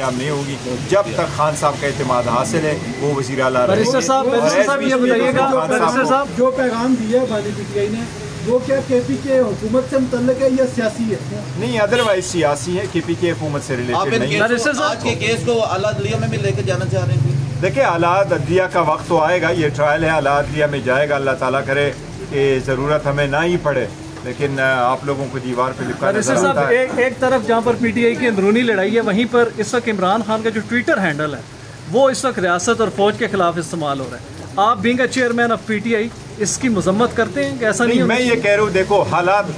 कामयाब नहीं होगी जब तक खान साहब का एतमाद हासिल है वो वज़ीर आला साहब ये बताइएगा जो पैगाम दिया भाजपा पीटीआई ने वो क्या केपी के हुकूमत से मुतल्लिक है या सियासी है? नहीं, अदरवाइज सियासी है, केपी के हुकूमत से रिलेटेड नहीं है। आज के केस को आला अदलिया में भी लेकर जाना चाह रहे हैं? देखिए, आला अदलिया का वक्त तो आएगा, ये ट्रायल है, आला अदलिया में जाएगा। अल्लाह ताला करे कि ज़रूरत हमें ना ही पड़े, लेकिन आप लोगों को दीवार पे लिखा नजर आता है। एक तरफ जहाँ पर पीटीआई की अंदरूनी लड़ाई है, वहीं पर इस वक्त इमरान खान का जो ट्विटर हैंडल है वो इस वक्त रियासत और फौज के खिलाफ इस्तेमाल हो रहा है। आप being a chairman of PTI इसकी मजम्मत करते हैं कि ऐसा नहीं? मैं ये कह रहा हूँ, देखो हालात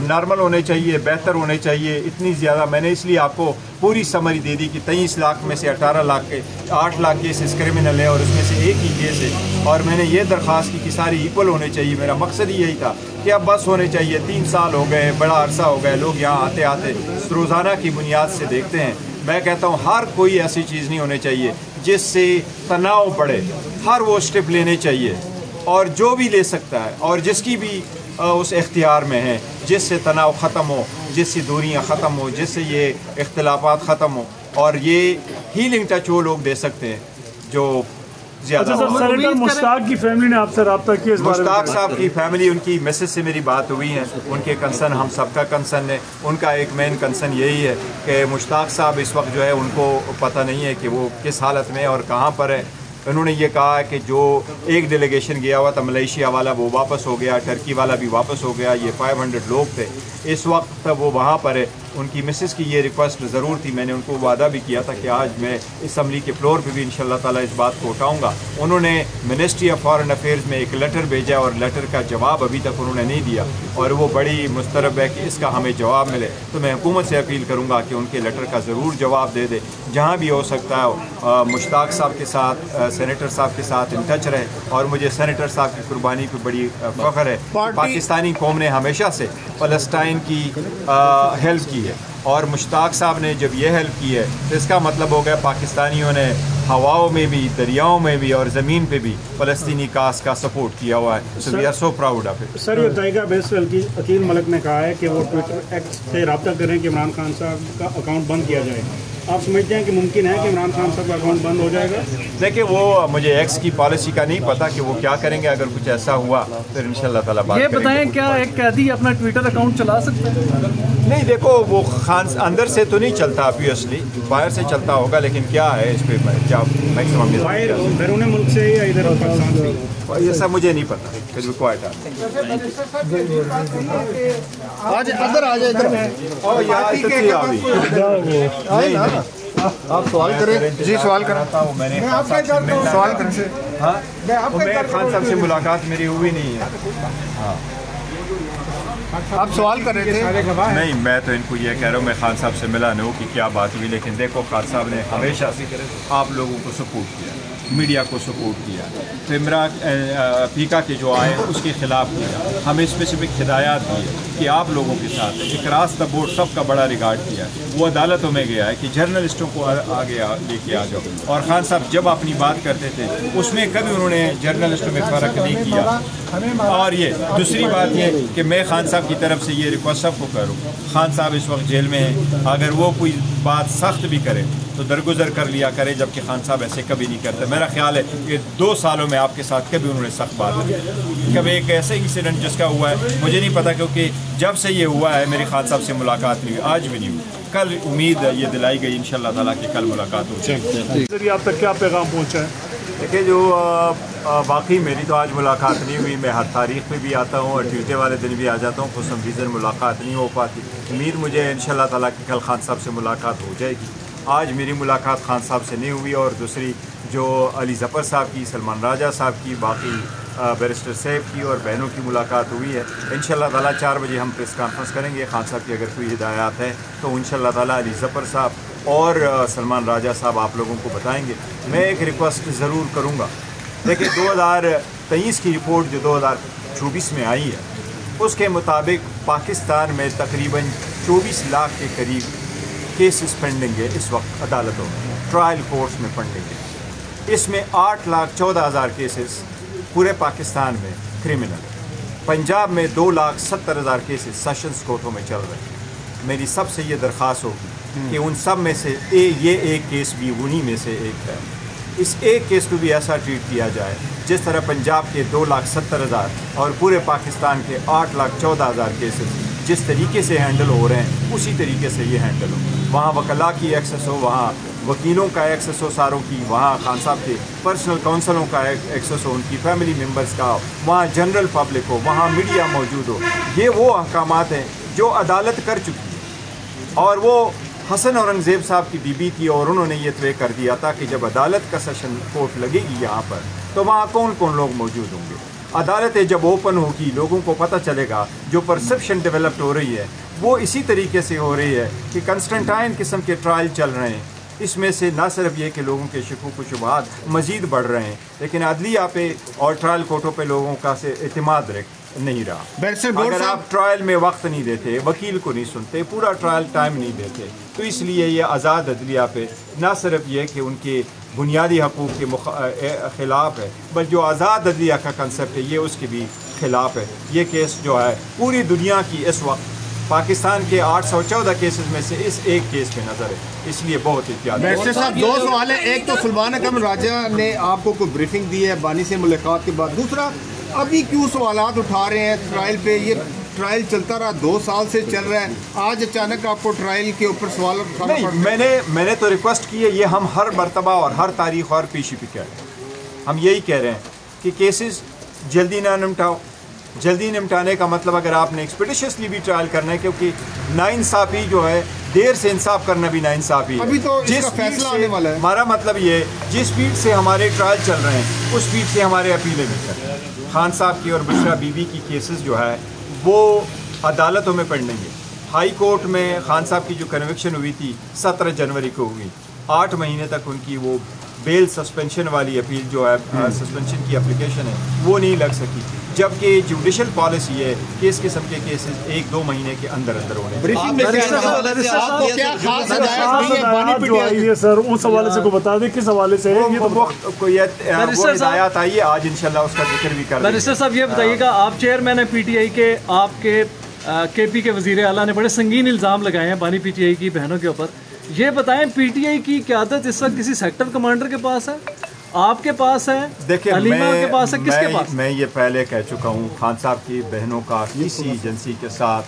नॉर्मल होने चाहिए, बेहतर होने चाहिए। इतनी ज़्यादा मैंने इसलिए आपको पूरी समरी दे दी कि 23 लाख में से 18 लाख के 8 लाख केसेस क्रिमिनल है और उसमें से एक ही केस है। और मैंने ये दरख्वास्त की कि सारी इक्वल होने चाहिए। मेरा मकसद ही यही था कि अब बस होने चाहिए। 3 साल हो गए, बड़ा अरसा हो गया, लोग यहाँ आते आते रोज़ाना की बुनियाद से देखते हैं। मैं कहता हूँ हर कोई ऐसी चीज़ नहीं होनी चाहिए जिससे तनाव बढ़े। हर वो स्टेप लेने चाहिए और जो भी ले सकता है और जिसकी भी उस इख्तियार में है, जिससे तनाव ख़त्म हो, जिससे दूरियां ख़त्म हो, जिससे ये इख्तिलाफात ख़त्म हो। और ये हीलिंग टच वो लोग दे सकते हैं जो ज़्यादा। सेनेटर मुश्ताक की फैमिली ने आपसे रब्ता किया इस बारे में? मुश्ताक साहब की फैमिली, उनकी मिसेस से मेरी बात हुई है। उनके कंसर्न हम सबका कंसर्न है। उनका एक मेन कंसर्न यही है कि मुश्ताक साहब इस वक्त जो है उनको पता नहीं है कि वो किस हालत में और कहाँ पर है। उन्होंने ये कहा है कि जो एक डेलीगेशन गया हुआ था मलेशिया वाला वो वापस हो गया, टर्की वाला भी वापस हो गया। ये 500 लोग थे इस वक्त वो वहाँ पर है। उनकी मिसेस की ये रिक्वेस्ट ज़रूर थी, मैंने उनको वादा भी किया था कि आज मैं असम्बली के फ्लोर पे भी इंशाल्लाह ताला इस बात को उठाऊंगा। उन्होंने मिनिस्ट्री ऑफ फॉरेन अफेयर्स में एक लेटर भेजा और लेटर का जवाब अभी तक उन्होंने नहीं दिया और वो बड़ी मुस्तरब है कि इसका हमें जवाब मिले। तो मैं हुकूमत से अपील करूँगा कि उनके लेटर का ज़रूर जवाब दे दे। जहाँ भी हो सकता है मुश्ताक साहब के साथ, सेनेटर साहब के साथ इन टच रहे। और मुझे सेनेटर साहब की कुर्बानी पर बड़ी फ़ख्र है। पाकिस्तानी कौम ने हमेशा से फ़लस्तीन की हेल्प की है और मुश्ताक साहब ने जब ये हेल्प की है तो इसका मतलब हो गया पाकिस्तानियों ने हवाओं में भी, दरियाओं में भी और ज़मीन पे भी फ़लस्तीनी कास का सपोर्ट किया हुआ है। So we are so proud of it. Sir, ये टाइगर बेसवेल की अकील मलिक ने कहा है कि वो ट्विटर एक्स से रब्ता करें कि इमरान खान साहब का अकाउंट बंद किया जाएगा। आप समझते हैं कि मुमकिन है कि इमरान खान साहब का अकाउंट बंद हो जाएगा? देखिए, वो मुझे एक्स की पॉलिसी का नहीं पता कि वो क्या करेंगे। अगर कुछ ऐसा हुआ फिर इंशाल्लाह ताला बात ये करेंगे। बताएं, क्या एक कैदी अपना ट्विटर अकाउंट चला सकता है? नहीं, देखो वो खान अंदर से तो नहीं चलता, ऑब्वियसली बाहर से चलता होगा, लेकिन क्या है इस पर क्या मैक्सिमम बैरून मुल्क से या इधर पाकिस्तान से? ये सब मुझे नहीं पता। क्वाइट आज अंदर आ जाए, इधर आप सवाल करें जी। सवाल करें, मैंने सवाल करें। हाँ, मैं खान साहब से मुलाकात मेरी हुई नहीं है। हाँ, आप सवाल कर रहे थे? नहीं, मैं तो इनको ये कह रहा हूँ, मैं खान साहब से मिला नहीं हूँ कि क्या बात हुई। लेकिन देखो, खान साहब ने हमेशा से आप लोगों को सपोर्ट किया, मीडिया को सपोर्ट किया। तो इमरान पीका के जो आए उसके ख़िलाफ़ किया, हमें स्पेसिफिक हिदायत दी है कि आप लोगों के साथ एक रास द बोर्ड सबका बड़ा रिगार्ड किया। वो अदालतों में गया है कि जर्नलिस्टों को आगे लेके आ जाओ। और खान साहब जब अपनी बात करते थे उसमें कभी उन्होंने जर्नलिस्टों में फ़र्क नहीं किया। और ये दूसरी बात ये कि मैं खान साहब की तरफ से ये रिक्वेस्ट सबको करूँ, खान साहब इस वक्त जेल में हैं, अगर वो कोई बात सख्त भी करे तो दरगुजर कर लिया करे, जबकि खान साहब ऐसे कभी नहीं करते। मेरा ख्याल है कि 2 सालों में आपके साथ कभी उन्होंने सख्त बात नहीं की। कभी एक ऐसे इंसिडेंट जिसका हुआ है मुझे नहीं पता, क्योंकि जब से ये हुआ है मेरी खान साहब से मुलाकात नहीं हुई, आज भी नहीं हुई। कल उम्मीद है ये दिलाई गई इंशाल्लाह ताला कि कल मुलाकात हो जाएगी। आप तक क्या पैगाम पहुँचा है? देखिए, जो बाकी मेरी तो आज मुलाकात नहीं हुई। मैं हर तारीख में भी आता हूँ और ट्यूसडे वाले दिन भी आ जाता हूँ। फॉर सम रीज़न मुलाकात नहीं हो पाती। उम्मीद मुझे इंशाल्लाह ताला कि कल खान साहब से मुलाकात हो जाएगी। आज मेरी मुलाकात खान साहब से नहीं हुई। और दूसरी जो अली ज़फ़र साहब की, सलमान राजा साहब की, बाकी बैरिस्टर सैफ की और बहनों की मुलाकात हुई है। इंशाल्लाह ताला 4 बजे हम प्रेस कॉन्फ्रेंस करेंगे। खान साहब की अगर कोई हिदायत है तो इंशाल्लाह ताला अली ज़फ़र साहब और सलमान राजा साहब आप लोगों को बताएंगे। मैं एक रिक्वेस्ट ज़रूर करूँगा। देखिए, 2023 की रिपोर्ट जो 2024 में आई है उसके मुताबिक पाकिस्तान में तकरीबन 24 लाख के करीब केसेस पेंडिंग है इस वक्त अदालतों में, ट्रायल कोर्ट्स में पेंडिंग है। इसमें 8,14,000 केसेस पूरे पाकिस्तान में क्रिमिनल। पंजाब में 2,70,000 केसेस सेशंस कोर्टों में चल रहे हैं। मेरी सबसे ये दरख्वास्त होगी कि उन सब में से ये एक केस भी उन्हीं में से एक है। इस एक केस को भी ऐसा ट्रीट किया जाए जिस तरह पंजाब के 2,70,000 और पूरे पाकिस्तान के 8,14,000 केसेस जिस तरीके से हैंडल हो रहे हैं उसी तरीके से ये हैंडल हो। वहाँ वकला की एक्सेस हो, वहाँ वकीलों का एक्सेस हो सारों की, वहाँ खान साहब के पर्सनल काउंसलों का एक्सेस हो, उनकी फैमिली मेम्बर्स का हो, वहाँ जनरल पब्लिक हो, वहाँ मीडिया मौजूद हो। ये वो अहकामात हैं जो अदालत कर चुकी है और वो हसन औरंगज़ेब साहब की बीबी थी और उन्होंने ये तय कर दिया था कि जब अदालत का सेशन कोर्ट लगेगी यहाँ पर तो वहाँ कौन कौन लोग मौजूद होंगे। अदालतें जब ओपन होगी लोगों को पता चलेगा जो परसेप्शन डेवलप्ड हो रही है वो इसी तरीके से हो रही है कि कंस्टेंटाइन किस्म के ट्रायल चल रहे हैं। इसमें से न सिर्फ ये कि लोगों के शकूक व शुबहात मज़ीद बढ़ रहे हैं लेकिन अदलिया पे और ट्रायल कोर्टों पे लोगों का से एतमाद नहीं रहा। अगर आप ट्रायल में वक्त नहीं देते, वकील को नहीं सुनते, पूरा ट्रायल टाइम नहीं देते तो इसलिए ये आज़ाद अदलिया पे न सिर्फ ये कि उनके बुनियादी हकूक़ के ख़िलाफ़ है बल्कि जो आज़ाद अदलिया का कंसेप्ट है ये उसके भी ख़िलाफ़ है। ये केस जो है पूरी दुनिया की इस वक्त पाकिस्तान के 814 केसेस में से इस एक केस पे नज़र है, इसलिए बहुत एहतियात। बैरिस्टर साहब दो सवाल है, एक तो सुल्तान अकरम राजा ने आपको कोई ब्रीफिंग दी है बानी से मुलाकात के बाद, दूसरा अभी क्यों सवालात उठा रहे हैं ट्रायल पे? ये ट्रायल चलता रहा 2 साल से चल रहा है, आज अचानक आपको ट्रायल के ऊपर सवाल उठाना पड़ रहा है? मैंने तो रिक्वेस्ट की है, ये हम हर मरतबा और हर तारीख और पेशी पे कह रहे हैं। हम यही कह रहे हैं कि केसेस जल्दी ना निपटाओ। जल्दी निपटाने का मतलब अगर आपने एक्सपेडिशियसली भी ट्रायल करना है क्योंकि नाइंसाफ़ी जो है देर से इंसाफ करना भी नाइंसाफ़ी है। अभी तो इसका फैसला आने वाला है। हमारा मतलब ये जिस स्पीड से हमारे ट्रायल चल रहे हैं उस स्पीड से हमारे अपीलें भी चल रही हैं। खान साहब की और बुशरा बीबी की केसेस जो है वो अदालतों में पड़ेंगे। हाई कोर्ट में खान साहब की जो कन्विक्शन हुई थी 17 जनवरी को हुई, 8 महीने तक उनकी वो बेल सस्पेंशन वाली अपील जो है सस्पेंशन की एप्लीकेशन है वो नहीं लग सकी, जबकि जुडिशल पॉलिसी है कि इस किस्म के केसेस 1-2 महीने के अंदर होने। सर उस हवाले से को बता दें किस हवाले से है, वो हिदायत आई है, आज इंशाल्लाह उसका जिक्र भी कर। बैरिस्टर साहब ये बताइएगा, आप चेयरमैन है पीटीआई के, आपके केपी के वज़ीर आला ने बड़े संगीन इल्ज़ाम लगाए हैं बानी पीटीआई की बहनों के ऊपर। ये बताएं पीटीआई की क़यादत इस वक्त किसी सेक्टर कमांडर के पास है, आपके पास है, देखिए अलीमा के पास है, किसके पास? मैं ये पहले कह चुका हूँ, खान साहब की बहनों का किसी एजेंसी के साथ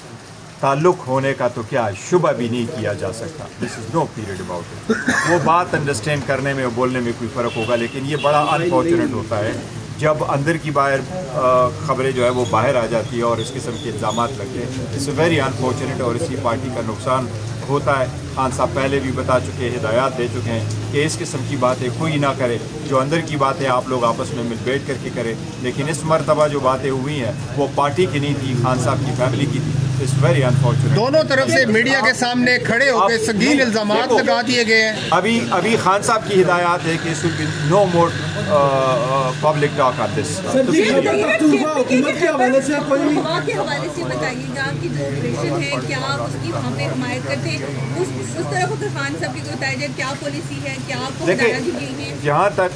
ताल्लुक़ होने का तो क्या शुबा भी नहीं किया जा सकता। This is no period about it. वो बात अंडरस्टैंड करने में और बोलने में कोई फ़र्क होगा, लेकिन ये बड़ा अनफॉर्चुनेट होता है जब अंदर की बाहर खबरें जो है वो बाहर आ जाती है और इस किस्म के इल्ज़ाम लगते हैं। इट्स वेरी अनफॉर्चुनेट और इसी पार्टी का नुकसान होता है। खान साहब पहले भी बता चुके हैं, हिदायत दे चुके हैं कि इस किस्म की बातें कोई ना करे, जो अंदर की बातें आप लोग आपस में मिल बैठ करके करें। लेकिन इस मरतबा जो बातें हुई हैं वो पार्टी की नहीं थी, खान साहब की फैमिली की थी। It's very unfortunate. दोनों तरफ से मीडिया के सामने खड़े होकर संगीन इल्जामात लगा दिए गए हैं। अभी खान साहब की हिदायत है कि no more public talk on this. हुकूमत के हवाले से कोई के हवाले से बताइएगा कि जो ऑपरेशन है क्या उसकी वहाँ पे हिमायत करते हैं, उस तरफ अगर खान साहब की बताया जाए क्या पॉलिसी है, क्या आपको बताया गई है? जहाँ तक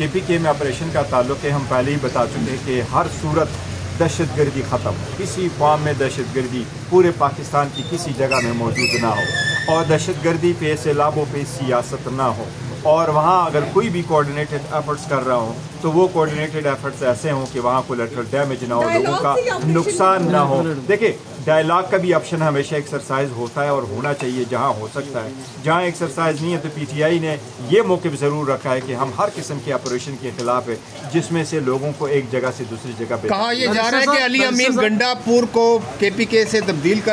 KPK में ऑपरेशन का ताल्लुक है, हम पहले ही बता चुके हैं कि हर सूरत दहशतगर्दी ख़त्म, किसी फॉर्म में दहशतगर्दी पूरे पाकिस्तान की किसी जगह में मौजूद ना हो और दहशतगर्दी पे सैलाबों पे सियासत ना हो। और वहाँ अगर कोई भी कोऑर्डिनेटेड एफर्ट्स कर रहा हो तो वो कोऑर्डिनेटेड एफर्ट्स ऐसे हों कि वहाँ कोलैटरल डैमेज ना हो, लोगों का नुकसान ना हो। देखिए डायलॉग का भी ऑप्शन हमेशा एक्सरसाइज होता है और होना चाहिए जहाँ हो सकता है। जहाँ एक्सरसाइज नहीं है तो PTI ने ये मौक़िफ़ ज़रूर रखा है कि हम हर किस्म के ऑपरेशन के खिलाफ है जिसमें से लोगों को एक जगह से दूसरी जगह। कहा यह जा रहा है कि अली अमीन गंडापुर को KPK से तब्दील कर